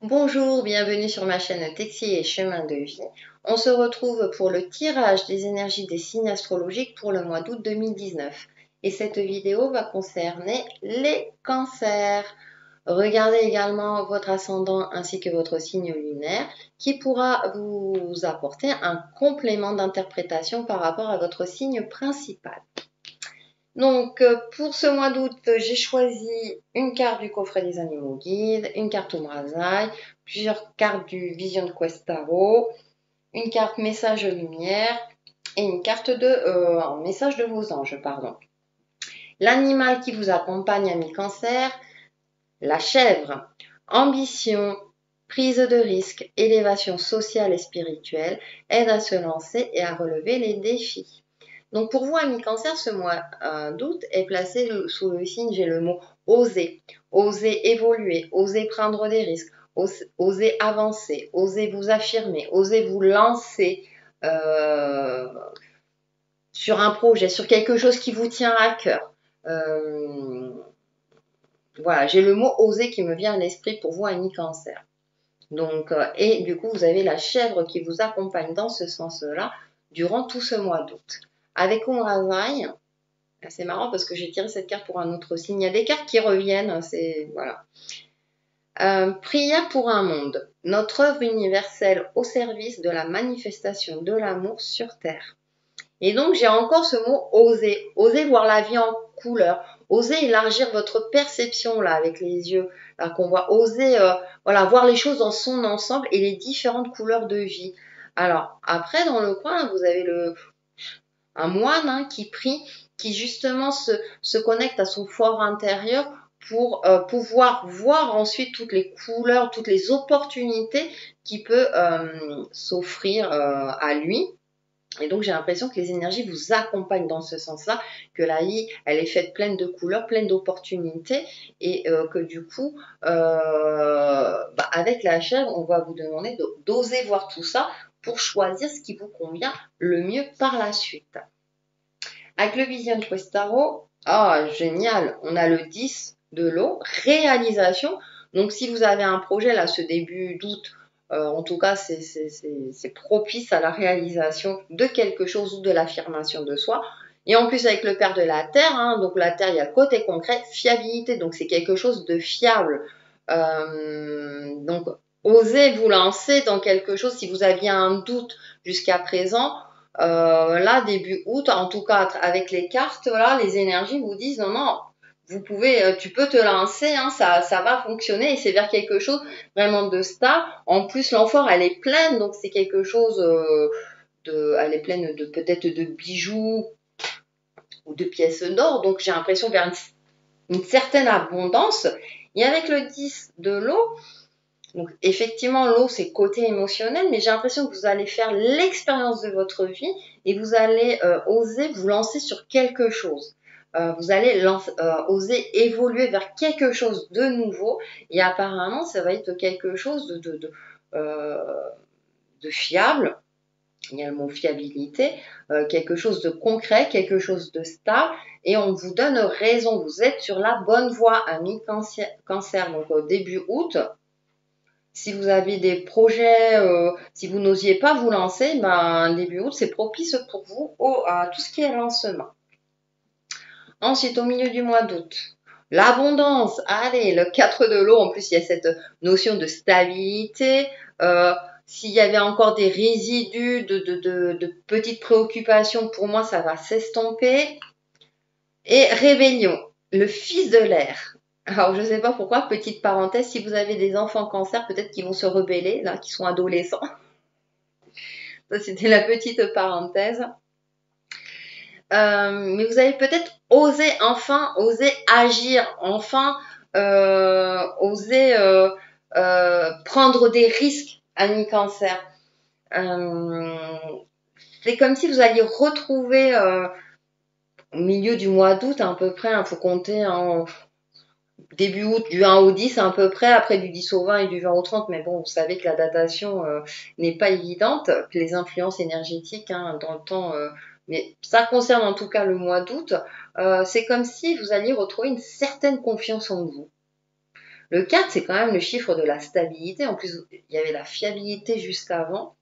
Bonjour, bienvenue sur ma chaîne Texi et Chemin de Vie. On se retrouve pour le tirage des énergies des signes astrologiques pour le mois d'août 2019. Et cette vidéo va concerner les cancers. Regardez également votre ascendant ainsi que votre signe lunaire qui pourra vous apporter un complément d'interprétation par rapport à votre signe principal. Donc, pour ce mois d'août, j'ai choisi une carte du coffret des animaux guides, une carte Omrazai, plusieurs cartes du Vision Quest Tarot, une carte message lumière et une carte de message de vos anges, pardon. L'animal qui vous accompagne à mi-cancer, la chèvre. Ambition, prise de risque, élévation sociale et spirituelle, aide à se lancer et à relever les défis. Donc pour vous, ami cancer, ce mois d'août est placé sous le signe, j'ai le mot oser. Oser évoluer, oser prendre des risques, oser avancer, oser vous affirmer, oser vous lancer sur un projet, sur quelque chose qui vous tient à cœur. Voilà, j'ai le mot oser qui me vient à l'esprit pour vous, ami cancer. Donc, et du coup, vous avez la chèvre qui vous accompagne dans ce sens-là durant tout ce mois d'août. Avec Omrazai, c'est marrant parce que j'ai tiré cette carte pour un autre signe. Il y a des cartes qui reviennent, c'est voilà. Prière pour un monde, notre œuvre universelle au service de la manifestation de l'amour sur Terre. Et donc j'ai encore ce mot oser, oser voir la vie en couleur, oser élargir votre perception là avec les yeux là qu'on voit, oser voilà voir les choses dans son ensemble et les différentes couleurs de vie. Alors après dans le coin vous avez un moine qui prie, qui justement se connecte à son fort intérieur pour pouvoir voir ensuite toutes les couleurs, toutes les opportunités qui peut s'offrir à lui. Et donc j'ai l'impression que les énergies vous accompagnent dans ce sens-là, que la vie, elle est faite pleine de couleurs, pleine d'opportunités, et que du coup, avec la chèvre, on va vous demander d'oser voir tout ça pour choisir ce qui vous convient le mieux par la suite. Avec le Vision Quest Tarot, génial, on a le 10 de l'eau, réalisation. Donc si vous avez un projet là, ce début d'août, en tout cas c'est propice à la réalisation de quelque chose ou de l'affirmation de soi. Et en plus avec le père de la terre, donc la terre il y a le côté concret, fiabilité, donc c'est quelque chose de fiable. Donc osez vous lancer dans quelque chose si vous aviez un doute jusqu'à présent. Là, début août, en tout cas avec les cartes, voilà, les énergies vous disent non, vous pouvez, tu peux te lancer, ça va fonctionner et c'est vers quelque chose vraiment de stable. En plus, l'amphore, elle est pleine, donc c'est quelque chose elle est pleine de peut-être de bijoux ou de pièces d'or, donc j'ai l'impression vers une certaine abondance. Et avec le 10 de l'eau, donc effectivement, l'eau, c'est côté émotionnel, mais j'ai l'impression que vous allez faire l'expérience de votre vie et vous allez oser vous lancer sur quelque chose. Vous allez oser évoluer vers quelque chose de nouveau et apparemment, ça va être quelque chose de fiable. Il y a le mot fiabilité, quelque chose de concret, quelque chose de stable, et on vous donne raison. Vous êtes sur la bonne voie, ami cancer. Donc au début août, si vous avez des projets, si vous n'osiez pas vous lancer, début août, c'est propice pour vous à tout ce qui est lancement. Ensuite, au milieu du mois d'août, l'abondance, allez, le 4 de l'eau, en plus il y a cette notion de stabilité. S'il y avait encore des résidus de petites préoccupations, pour moi, ça va s'estomper. Et rébellion, le fils de l'air. Alors, je ne sais pas pourquoi, petite parenthèse, si vous avez des enfants cancer, peut-être qu'ils vont se rebeller, là, qui sont adolescents. Ça, c'était la petite parenthèse. Mais vous allez peut-être oser agir, enfin, oser prendre des risques à mi-cancer. C'est comme si vous alliez retrouver au milieu du mois d'août à peu près, il faut compter en début août, du 1 au 10 à peu près, après du 10 au 20 et du 20 au 30, mais bon, vous savez que la datation n'est pas évidente, que les influences énergétiques dans le temps, mais ça concerne en tout cas le mois d'août, c'est comme si vous alliez retrouver une certaine confiance en vous. Le 4, c'est quand même le chiffre de la stabilité. En plus, il y avait la fiabilité jusqu'avant.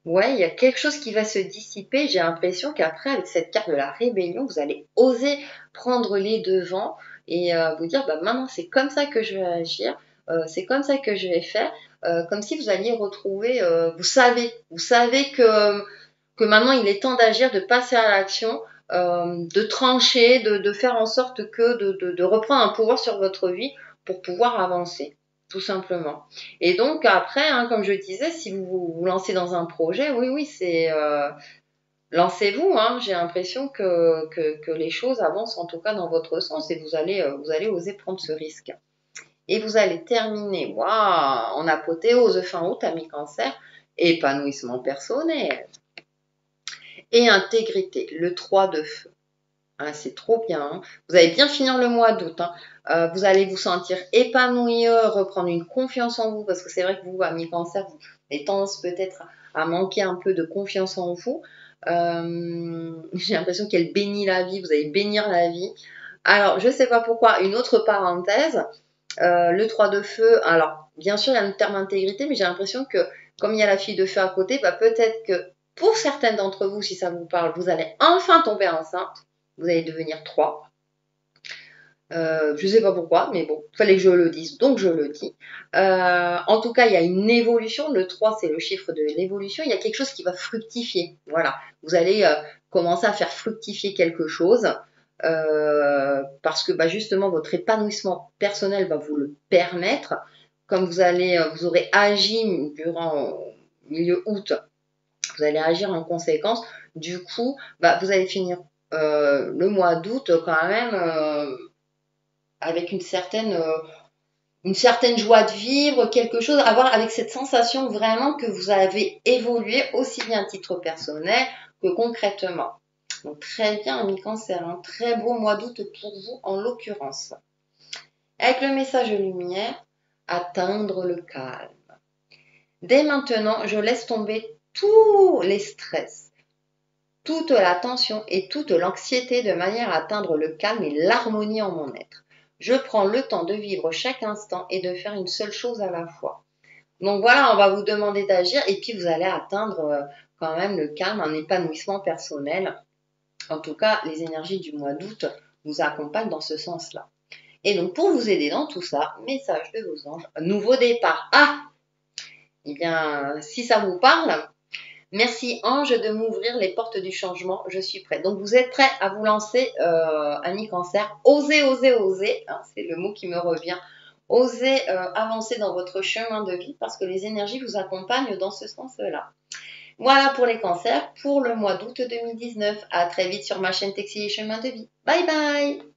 Ouais, il y a quelque chose qui va se dissiper. J'ai l'impression qu'après, avec cette carte de la rébellion, vous allez oser prendre les devants et vous dire, bah, maintenant, c'est comme ça que je vais agir, c'est comme ça que je vais faire, comme si vous alliez retrouver, vous savez que maintenant, il est temps d'agir, de passer à l'action, de trancher, de faire en sorte que de reprendre un pouvoir sur votre vie pour pouvoir avancer tout simplement. Et donc après, hein, comme je disais, si vous vous lancez dans un projet, oui, c'est lancez-vous. Hein, j'ai l'impression que les choses avancent en tout cas dans votre sens et vous allez oser prendre ce risque. Et vous allez terminer, waouh, en apothéose fin août, ami Cancer, épanouissement personnel et intégrité, le 3 de feu. Ah, c'est trop bien. Hein. Vous allez bien finir le mois d'août. Hein. Vous allez vous sentir épanoui, reprendre une confiance en vous, parce que c'est vrai que vous, amis cancer, vous avez tendance peut-être à manquer un peu de confiance en vous. J'ai l'impression qu'elle bénit la vie, vous allez bénir la vie. Alors, je ne sais pas pourquoi, une autre parenthèse, le 3 de feu, alors, bien sûr, il y a le terme intégrité, mais j'ai l'impression que, comme il y a la fille de feu à côté, bah, peut-être que pour certaines d'entre vous, si ça vous parle, vous allez enfin tomber enceinte. Vous allez devenir 3. Je ne sais pas pourquoi, mais bon, il fallait que je le dise, donc je le dis. En tout cas, il y a une évolution. Le 3, c'est le chiffre de l'évolution. Il y a quelque chose qui va fructifier. Voilà, vous allez commencer à faire fructifier quelque chose parce que bah, justement, votre épanouissement personnel va vous le permettre. Comme vous aurez agi durant milieu août, vous allez agir en conséquence. Du coup, bah, vous allez finir le mois d'août quand même avec une certaine joie de vivre, quelque chose à voir avec cette sensation vraiment que vous avez évolué aussi bien à titre personnel que concrètement. Donc très bien, ami Cancer, un très beau mois d'août pour vous en l'occurrence. Avec le message lumière, atteindre le calme. Dès maintenant, je laisse tomber tous les stress, toute la tension et toute l'anxiété de manière à atteindre le calme et l'harmonie en mon être. Je prends le temps de vivre chaque instant et de faire une seule chose à la fois. Donc voilà, on va vous demander d'agir et puis vous allez atteindre quand même le calme, un épanouissement personnel. En tout cas, les énergies du mois d'août vous accompagnent dans ce sens-là. Et donc pour vous aider dans tout ça, message de vos anges, nouveau départ. Ah, eh bien, si ça vous parle, merci ange de m'ouvrir les portes du changement, je suis prête. Donc vous êtes prêt à vous lancer, ami Cancer. Osez, osez, osez, hein, c'est le mot qui me revient. Osez avancer dans votre chemin de vie parce que les énergies vous accompagnent dans ce sens-là. Voilà pour les cancers pour le mois d'août 2019. À très vite sur ma chaîne Textile et Chemin de Vie. Bye bye.